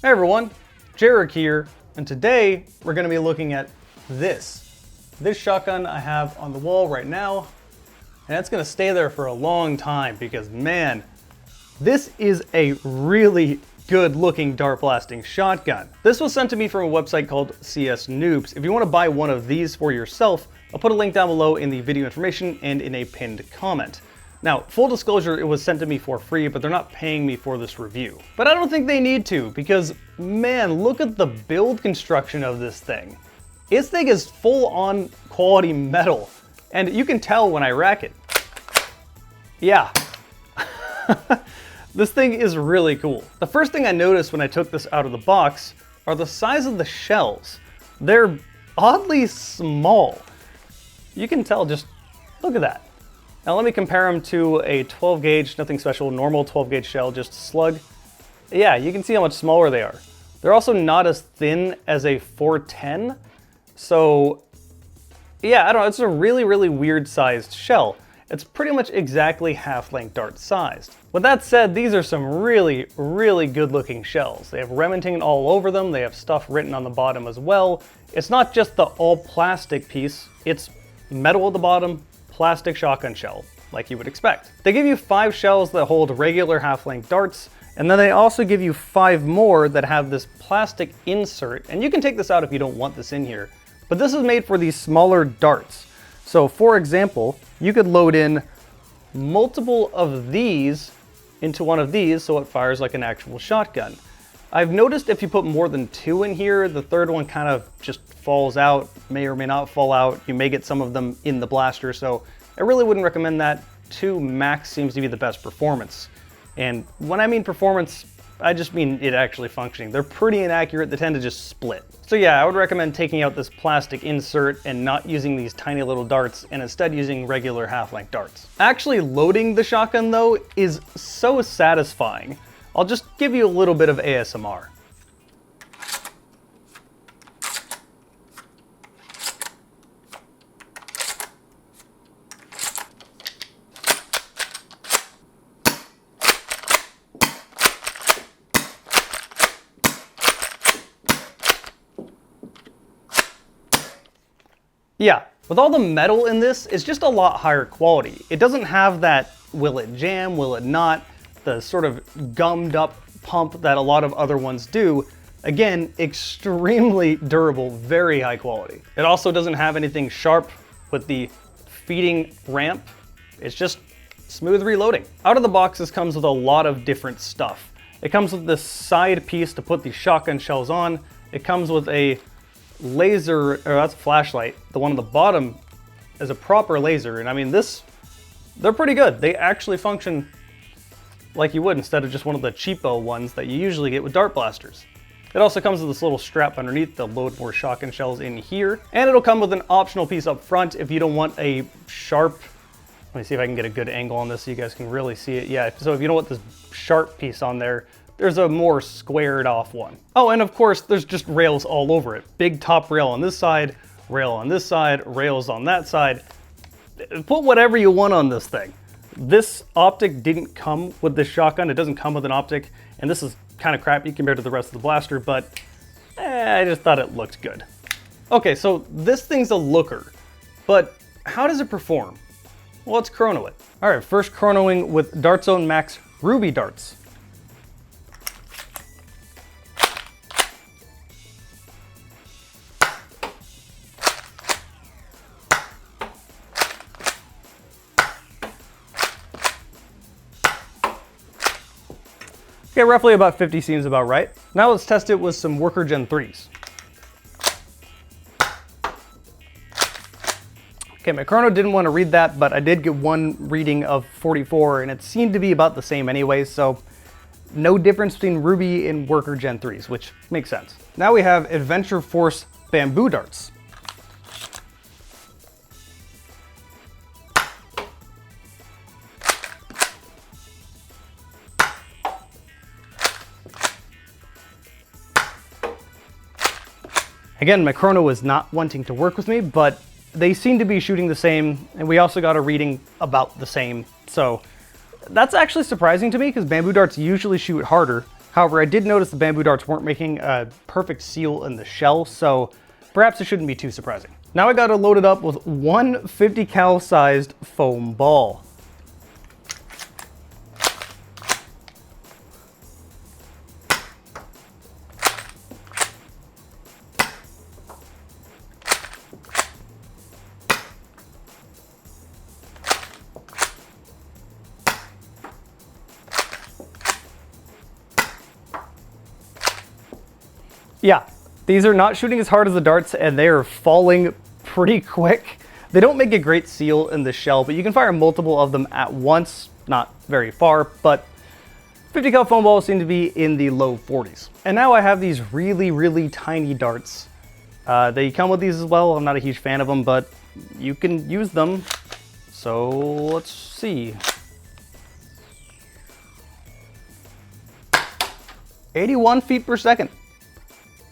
Hey everyone, Jarek here, and today we're going to be looking at this shotgun I have on the wall right now, and it's going to stay there for a long time because man, this is a really good looking dart blasting shotgun. This was sent to me from a website called CS Noobs. If you want to buy one of these for yourself, I'll put a link down below in the video information and in a pinned comment. Now, full disclosure, it was sent to me for free, but they're not paying me for this review. But I don't think they need to, because man, look at the build construction of this thing. This thing is full on quality metal, and you can tell when I rack it. Yeah. This thing is really cool. The first thing I noticed when I took this out of the box are the size of the shells. They're oddly small. You can tell, just look at that. Now let me compare them to a 12 gauge, nothing special, normal 12 gauge shell, just slug. Yeah, you can see how much smaller they are. They're also not as thin as a 410. So yeah, I don't know, it's a really, really weird sized shell. It's pretty much exactly half-length dart sized. With that said, these are some really, really good looking shells. They have Remington all over them. They have stuff written on the bottom as well. It's not just the all plastic piece, it's metal at the bottom, plastic shotgun shell, like you would expect. They give you 5 shells that hold regular half-length darts, and then they also give you 5 more that have this plastic insert, and you can take this out if you don't want this in here, but this is made for these smaller darts. So for example, you could load in multiple of these into one of these so it fires like an actual shotgun. I've noticed if you put more than 2 in here, the third one kind of just falls out, may or may not fall out. You may get some of them in the blaster, so I really wouldn't recommend that. 2 max seems to be the best performance. And when I mean performance, I just mean it actually functioning. They're pretty inaccurate, they tend to just split. So yeah, I would recommend taking out this plastic insert and not using these tiny little darts and instead using regular half-length darts. Actually loading the shotgun though is so satisfying. I'll just give you a little bit of ASMR. Yeah, with all the metal in this, it's just a lot higher quality. It doesn't have that will it jam, will it not, the sort of gummed up pump that a lot of other ones do. Again, extremely durable, very high quality. It also doesn't have anything sharp with the feeding ramp. It's just smooth reloading. Out of the box, this comes with a lot of different stuff. It comes with this side piece to put the shotgun shells on. It comes with a laser, or that's a flashlight. The one on the bottom is a proper laser, and I mean they're pretty good. They actually function like you would instead of just one of the cheapo ones that you usually get with dart blasters. It also comes with this little strap underneath to load more shotgun shells in here, and it'll come with an optional piece up front if you don't want a sharp, let me see if I can get a good angle on this so you guys can really see it. Yeah, so if you don't want this sharp piece on there, there's a more squared off one. Oh, and of course, there's just rails all over it. Big top rail on this side, rail on this side, rails on that side. Put whatever you want on this thing. This optic didn't come with this shotgun. It doesn't come with an optic, and this is kind of crappy compared to the rest of the blaster, but I just thought it looked good. Okay, so this thing's a looker, but how does it perform? Well, let's chrono it. All right, first chronoing with Dart Zone Max Ruby darts. Okay, roughly about 50 seems about right. Now let's test it with some Worker Gen 3s. Okay, my Chrono didn't want to read that, but I did get one reading of 44, and it seemed to be about the same anyway, so no difference between Ruby and Worker Gen 3s, which makes sense. Now we have Adventure Force bamboo darts. Again, my Chrono was not wanting to work with me, but they seem to be shooting the same, and we also got a reading about the same. So that's actually surprising to me because bamboo darts usually shoot harder. However, I did notice the bamboo darts weren't making a perfect seal in the shell, so perhaps it shouldn't be too surprising. Now I got to load it up with one 50 cal sized foam ball. Yeah, these are not shooting as hard as the darts, and they are falling pretty quick. They don't make a great seal in the shell, but you can fire multiple of them at once, not very far, but 50 cal foam balls seem to be in the low 40s. And now I have these really, really tiny darts. They come with these as well. I'm not a huge fan of them, but you can use them. So let's see. 81 feet per second.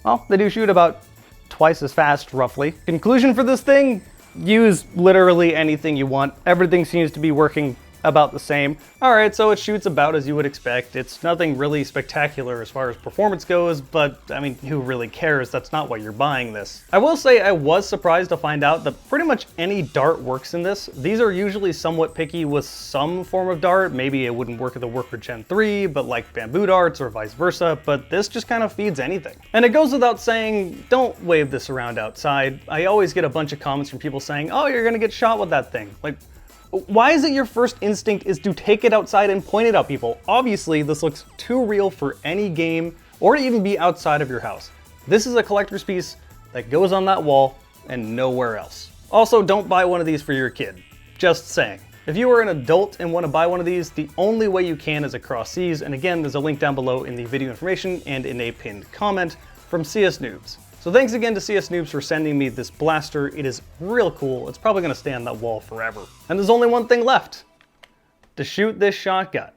Well, they do shoot about twice as fast, roughly. Conclusion for this thing, use literally anything you want. Everything seems to be working about the same. All right, so it shoots about as you would expect. It's nothing really spectacular as far as performance goes, but I mean, who really cares? That's not why you're buying this. I will say I was surprised to find out that pretty much any dart works in this. These are usually somewhat picky with some form of dart. Maybe it wouldn't work with a Worker Gen 3, but like bamboo darts or vice versa, but this just kind of feeds anything. And it goes without saying, don't wave this around outside. I always get a bunch of comments from people saying, oh, you're gonna get shot with that thing. Like, why is it your first instinct is to take it outside and point it at people? Obviously, this looks too real for any game or to even be outside of your house. This is a collector's piece that goes on that wall and nowhere else. Also, don't buy one of these for your kid. Just saying. If you are an adult and want to buy one of these, the only way you can is across seas, and again, there's a link down below in the video information and in a pinned comment from CS Noobs. So thanks again to CS Noobs for sending me this blaster. It is real cool. It's probably gonna stay on that wall forever. And there's only one thing left, to shoot this shotgun.